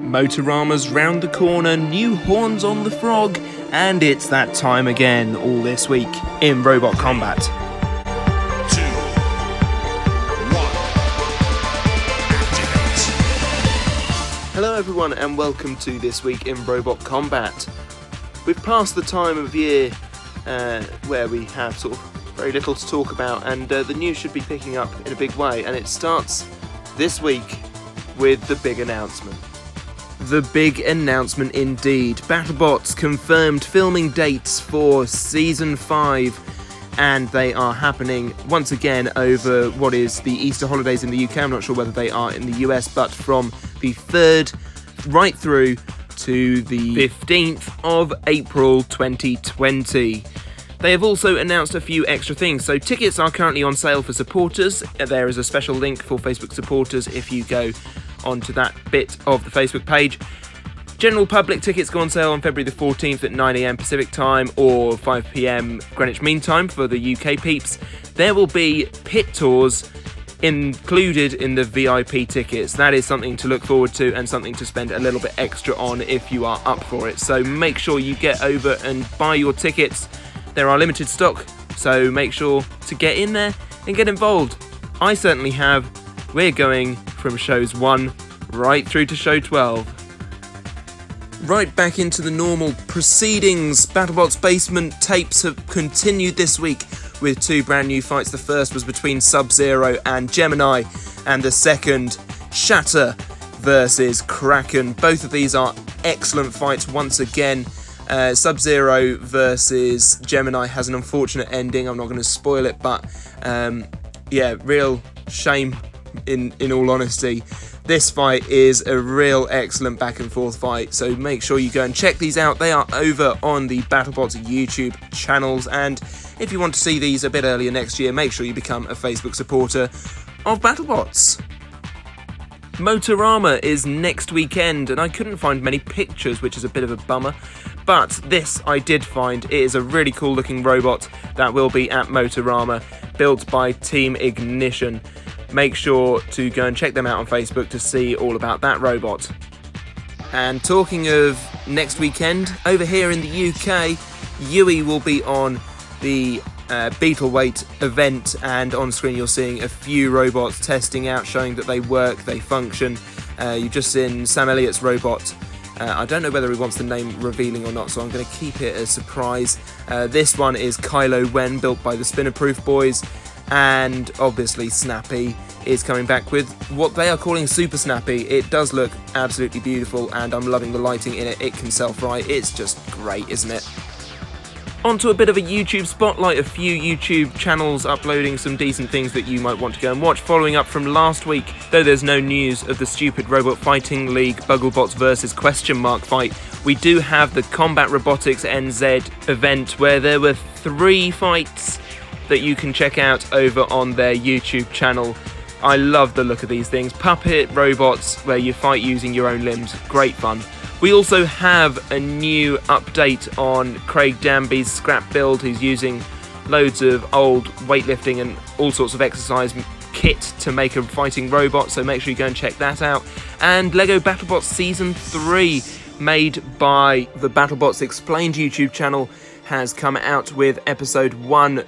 Motorama's round the corner, new horns on the frog, and it's that time again, all this week in Robot Combat. 2, 1, activate. Hello everyone and welcome to This Week in Robot Combat. We've passed the time of year where we have sort of very little to talk about, and the news should be picking up in a big way, and it starts this week with the big announcement. The big announcement indeed. Battlebots confirmed filming dates for Season 5, and they are happening once again over what is the Easter holidays in the UK. I'm not sure whether they are in the US, but from the 3rd right through to the 15th of April 2020. They have also announced a few extra things. So tickets are currently on sale for supporters. There is a special link for Facebook supporters if you go onto that bit of the Facebook page. General public tickets go on sale on February the 14th at 9 AM Pacific time or 5 PM Greenwich Mean Time for the UK peeps. There will be pit tours included in the VIP tickets. That is something to look forward to and something to spend a little bit extra on if you are up for it. So make sure you get over and buy your tickets. There are limited stock, so make sure to get in there and get involved. I certainly have. We're going from shows 1 right through to show 12. Right back into the normal proceedings. Battlebots Basement tapes have continued this week with 2 brand new fights. The first was between Sub-Zero and Gemini, and the second, Shatter versus Kraken. Both of these are excellent fights once again. Sub-Zero versus Gemini has an unfortunate ending. I'm not going to spoil it, but yeah, real shame in all honesty. This fight is a real excellent back and forth fight, so make sure you go and check these out. They are over on the Battlebots YouTube channels, and if you want to see these a bit earlier next year, make sure you become a Facebook supporter of Battlebots. Motorama is next weekend, and I couldn't find many pictures, which is a bit of a bummer, but this I did find. It is a really cool looking robot that will be at Motorama, built by Team Ignition. Make sure to go and check them out on Facebook to see all about that robot. And talking of next weekend, over here in the UK, Yui will be on the Beetleweight event, and on screen you're seeing a few robots testing out, showing that they work, they function. You've just seen Sam Elliott's robot. I don't know whether he wants the name revealing or not, so I'm going to keep it a surprise. This one is Kylo Wen, built by the Spinnerproof boys, and obviously Snappy is coming back with what they are calling Super Snappy. It does look absolutely beautiful, and I'm loving the lighting in it. It can self-right. It's just great, isn't it? Onto a bit of a YouTube spotlight, a few YouTube channels uploading some decent things that you might want to go and watch. Following up from last week, though there's no news of the stupid Robot Fighting League Battlebots versus ? Fight, we do have the Combat Robotics NZ event where there were 3 fights that you can check out over on their YouTube channel. I love the look of these things. Puppet robots where you fight using your own limbs. Great fun. We also have a new update on Craig Danby's scrap build. He's using loads of old weightlifting and all sorts of exercise kit to make a fighting robot, so make sure you go and check that out. And Lego Battlebots Season 3, made by the Battlebots Explained YouTube channel, has come out with episode 1.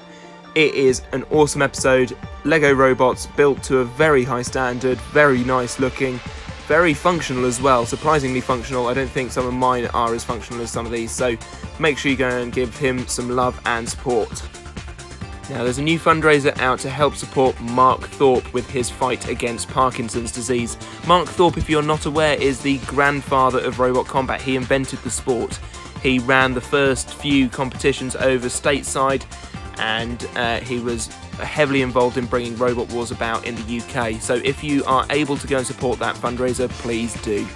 It is an awesome episode. Lego robots built to a very high standard, very nice looking, very functional as well, surprisingly functional. I don't think some of mine are as functional as some of these, so make sure you go and give him some love and support. Now, there's a new fundraiser out to help support Marc Thorpe with his fight against Parkinson's disease. Marc Thorpe, if you're not aware, is the grandfather of Robot Combat. He invented the sport. He ran the first few competitions over stateside, and he was heavily involved in bringing Robot Wars about in the UK. So if you are able to go and support that fundraiser, please do.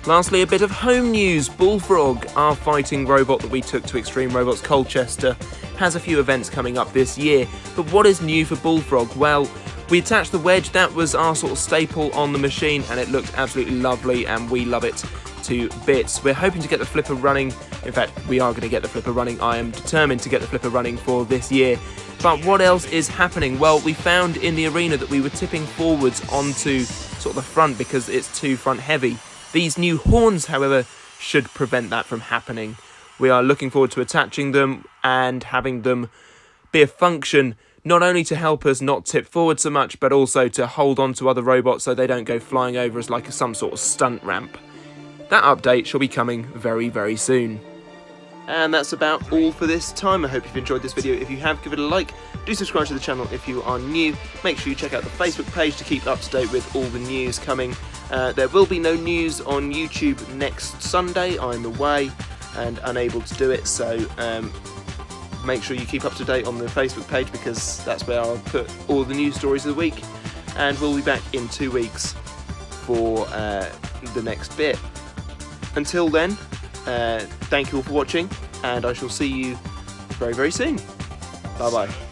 Lastly, a bit of home news. Bullfrog, our fighting robot that we took to Extreme Robots Colchester, has a few events coming up this year. But what is new for Bullfrog? Well, we attached the wedge. That was our sort of staple on the machine, and it looked absolutely lovely, and we love it to bits. We're hoping to get the flipper running. In fact, we are going to get the flipper running. I am determined to get the flipper running for this year. But what else is happening? Well, we found in the arena that we were tipping forwards onto sort of the front because it's too front heavy. These new horns, however, should prevent that from happening. We are looking forward to attaching them and having them be a function not only to help us not tip forward so much, but also to hold on to other robots so they don't go flying over as like some sort of stunt ramp. That update shall be coming very, very soon. And that's about all for this time. I hope you've enjoyed this video. If you have, give it a like. Do subscribe to the channel if you are new. Make sure you check out the Facebook page to keep up to date with all the news coming. There will be no news on YouTube next Sunday. I'm away and unable to do it, so make sure you keep up to date on the Facebook page, because that's where I'll put all the news stories of the week. And we'll be back in 2 weeks for the next bit. Until then, thank you all for watching, and I shall see you very, very soon. Bye bye.